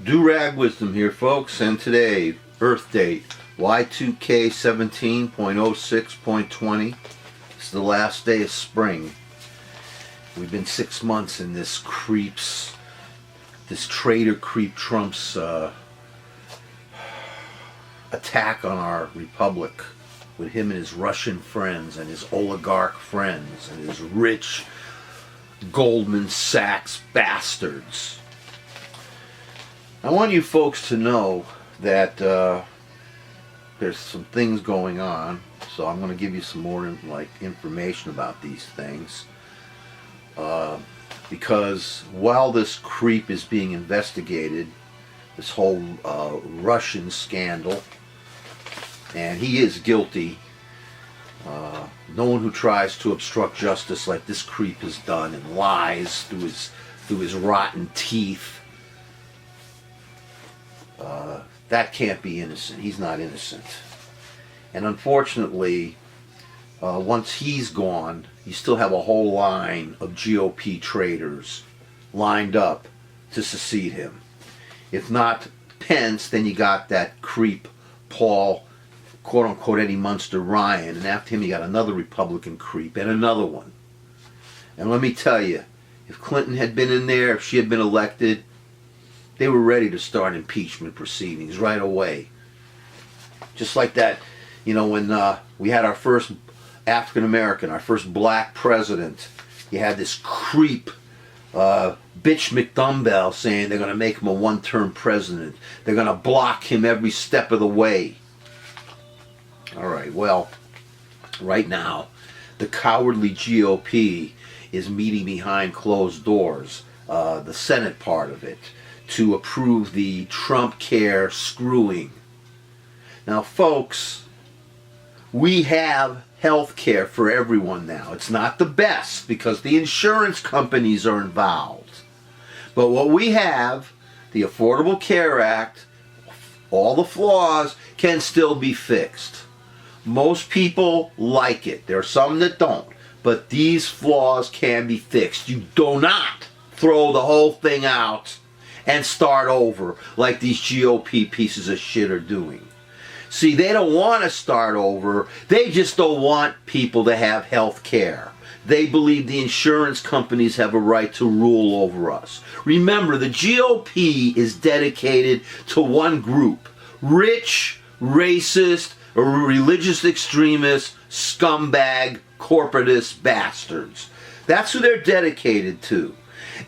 Do-Rag Wisdom here, folks, and today, Earth date, Y2K 17.06.20. It's the last day of spring. We've been 6 months in this traitor creep Trump's attack on our republic, with him and his Russian friends and his oligarch friends and his rich Goldman Sachs bastards. I want you folks to know that there's some things going on, so I'm going to give you some more information about these things. Because while this creep is being investigated, this whole Russian scandal, and he is guilty, no one who tries to obstruct justice like this creep has done and lies through his rotten teeth, that can't be innocent. He's not innocent. And unfortunately, once he's gone, you still have a whole line of GOP traitors lined up to succeed him. If not Pence, then you got that creep Paul, quote-unquote, Eddie Munster Ryan, and after him you got another Republican creep and another one. And let me tell you, if Clinton had been in there, if she had been elected, they were ready to start impeachment proceedings right away. Just like that, when we had our first African American, our first black president, you had this creep, bitch McDumbell, saying they're going to make him a one-term president. They're going to block him every step of the way. All right, well, right now, the cowardly GOP is meeting behind closed doors, the Senate part of it, to approve the Trump Care screwing. Now, folks, we have health care for everyone now. It's not the best because the insurance companies are involved. But what we have, the Affordable Care Act, all the flaws can still be fixed. Most people like it. There are some that don't. But these flaws can be fixed. You do not throw the whole thing out and start over like these GOP pieces of shit are doing. See, they don't want to start over. They just don't want people to have health care. They believe the insurance companies have a right to rule over us. Remember, the GOP is dedicated to one group: rich, racist, or religious extremists, scumbag, corporatist bastards. That's who they're dedicated to.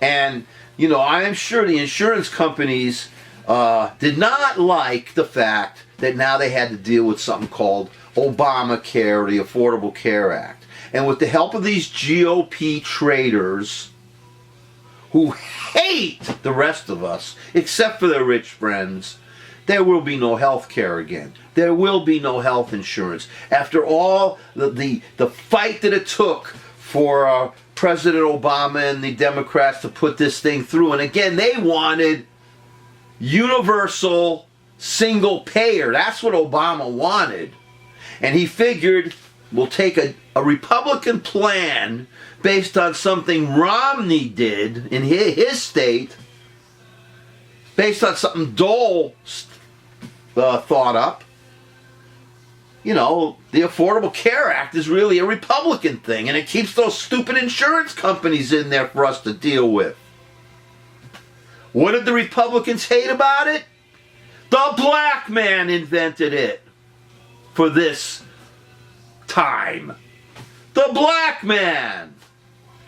And I am sure the insurance companies did not like the fact that now they had to deal with something called Obamacare, or the Affordable Care Act. And with the help of these GOP traitors who hate the rest of us, except for their rich friends, there will be no health care again. There will be no health insurance. After all the fight that it took for President Obama and the Democrats to put this thing through. And again, they wanted universal single payer. That's what Obama wanted. And he figured, we'll take a Republican plan based on something Romney did in his state, based on something Dole thought up. The Affordable Care Act is really a Republican thing, and it keeps those stupid insurance companies in there for us to deal with. What did the Republicans hate about it? The black man invented it for this time. The black man.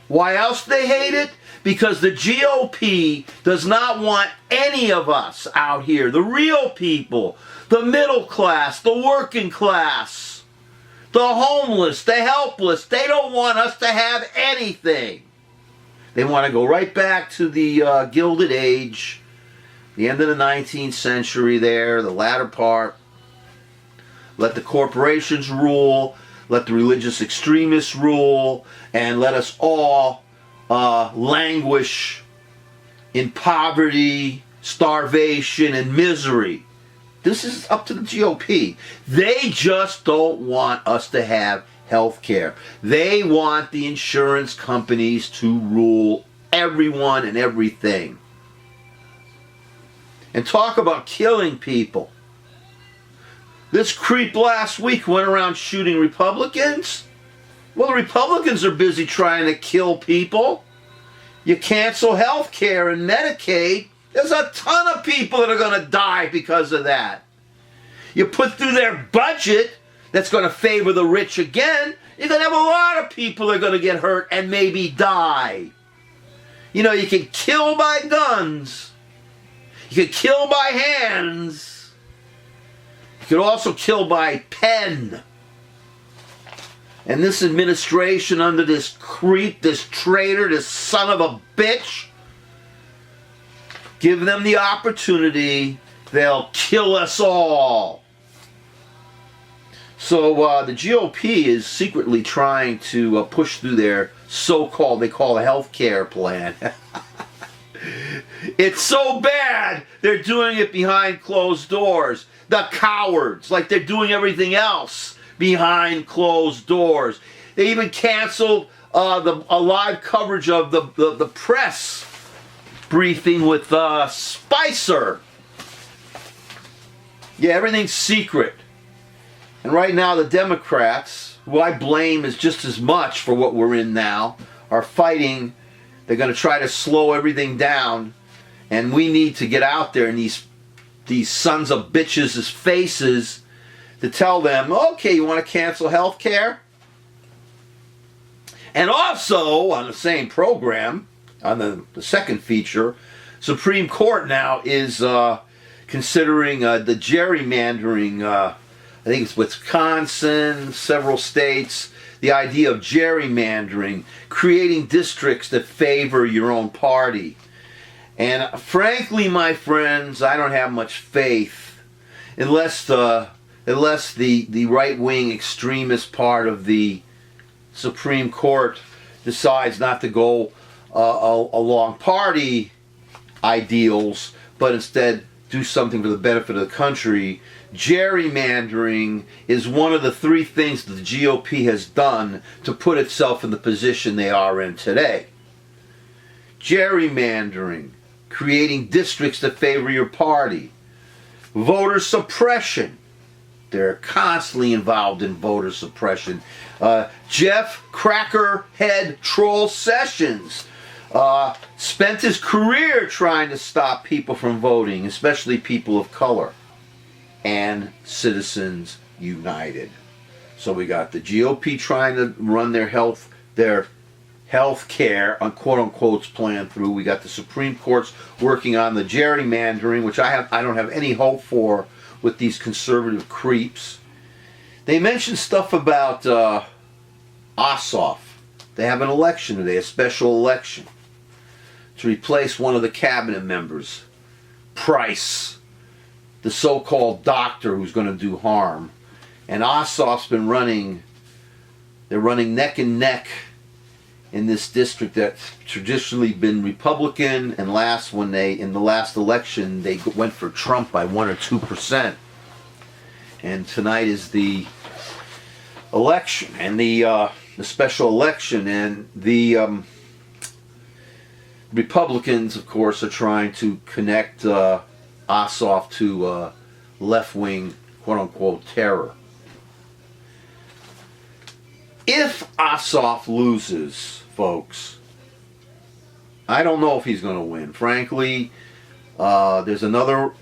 Why else they hate it? Because the GOP does not want any of us out here, the real people, the middle class, the working class, the homeless, the helpless. They don't want us to have anything. They want to go right back to the Gilded Age, the end of the 19th century there, the latter part. Let the corporations rule, let the religious extremists rule, and let us all languish in poverty, starvation, and misery. This is up to the GOP. They just don't want us to have health care. They want the insurance companies to rule everyone and everything. And talk about killing people. This creep last week went around shooting Republicans. Well, the Republicans are busy trying to kill people. You cancel health care and Medicaid. There's a ton of people that are going to die because of that. You put through their budget that's going to favor the rich again. You're going to have a lot of people that are going to get hurt and maybe die. You know, you can kill by guns. You can kill by hands. You can also kill by pen. And this administration under this creep, this traitor, this son of a bitch, give them the opportunity, they'll kill us all. So the GOP is secretly trying to push through their so-called, they call a health care plan. It's so bad, they're doing it behind closed doors. The cowards, like they're doing everything else behind closed doors. They even canceled a live coverage of the press briefing with Spicer. Yeah, everything's secret. And right now the Democrats, who I blame is just as much for what we're in now, are fighting. They're going to try to slow everything down. And we need to get out there in these sons of bitches' faces to tell them, okay, you want to cancel health care? And also, on the same program, on the second feature, Supreme Court now is considering the gerrymandering, I think it's Wisconsin, several states, the idea of gerrymandering, creating districts that favor your own party. And frankly, my friends, I don't have much faith unless the right-wing extremist part of the Supreme Court decides not to go along party ideals, but instead do something for the benefit of the country. Gerrymandering is one of the three things that the GOP has done to put itself in the position they are in today. Gerrymandering, creating districts that favor your party. Voter suppression. They're constantly involved in voter suppression. Jeff Crackerhead Troll Sessions spent his career trying to stop people from voting, especially people of color. And Citizens United. So we got the GOP trying to run their health care, quote unquote, plan through. We got the Supreme Court's working on the gerrymandering, which I don't have any hope for with these conservative creeps. They mentioned stuff about Ossoff. They have an election today, a special election, to replace one of the cabinet members, Price, the so-called doctor who's going to do harm. And Ossoff's been running, they're running neck and neck in this district that's traditionally been Republican, and in the last election they went for Trump by 1 or 2%. And tonight is the election and the special election, and the Republicans, of course, are trying to connect Ossoff to left-wing, quote-unquote, terror. If Ossoff loses, folks, I don't know if he's going to win. Frankly, there's another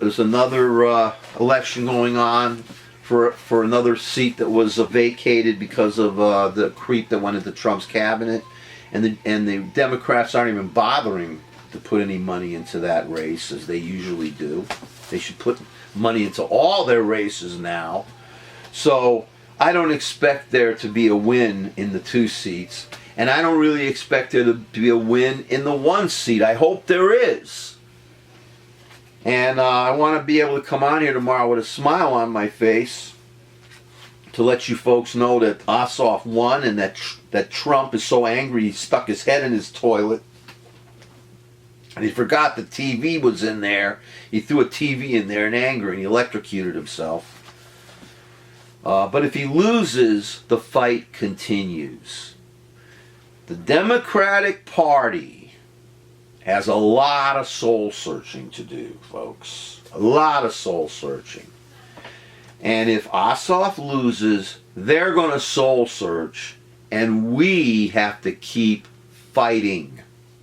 election going on for another seat that was vacated because of the creep that went into Trump's cabinet, and the Democrats aren't even bothering to put any money into that race as they usually do. They should put money into all their races now. So I don't expect there to be a win in the 2 seats, and I don't really expect there to be a win in the 1 seat. I hope there is. And I want to be able to come on here tomorrow with a smile on my face to let you folks know that Ossoff won, and that Trump is so angry he stuck his head in his toilet. And he forgot the TV was in there. He threw a TV in there in anger and he electrocuted himself. But if he loses, the fight continues. The Democratic Party has a lot of soul searching to do, folks. A lot of soul searching. And if Ossoff loses, they're going to soul search, and we have to keep fighting.